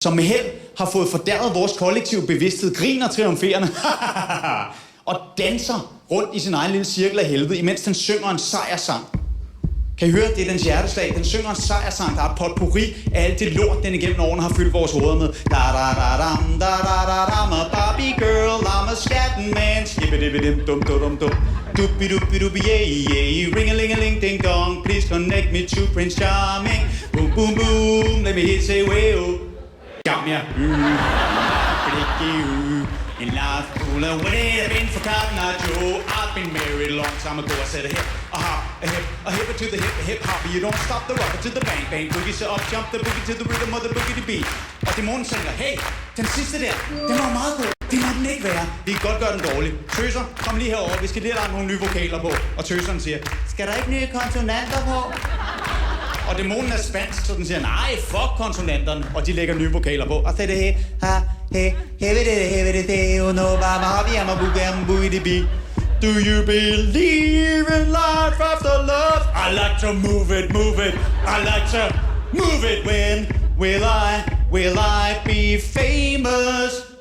som med held har fået fordærret vores kollektive bevidsthed, griner triumferende og danser rundt i sin egen lille cirkel af helvede, imens den synger en sejrsang. Kan I høre, det er dens hjerteslag. Den synger en sejrsang, der er et potpourri af alt det lort, den igennem årene har fyldt vores hoveder med. Da-da-da-dam, da-da-da-dam, a Barbie girl, I'm a scatting man, skibbidibidim, dum-dum-dum-dum. Dubbi-dubbi-dubbi-yay-yay, ring-a-ling-a-ling-ding-dong, please connect me to Prince Charming. Boom, boom, boom, let me hit say way-oh. Kom her. In life, full of what it been for Cotton Eye Joe. I've been married a long time ago. I said a hip, a hop, a hip to the hip hop. You don't stop the rocker to the bang bang boogie. So up jump the boogie to the rhythm of the boogie to beat. Og dæmonen synger, hey, den sidste der, den var meget god. Det må den ikke være. Vi kan godt gøre den dårlig. Tøser, kom lige herover. Vi skal lige have lagt nogle nye vokaler på. Og tøseren siger, skal der ikke nye konsonanter på? Og dæmonen er spansk, så den siger, nej, fuck konsonanterne. Og de lægger nye vokaler på. Og så er det her, ha, he, he, no, bama, habi, ama, bugam, buidibi. Do you believe in life after love? I like to move it, move it. I like to move it. When will I be famous?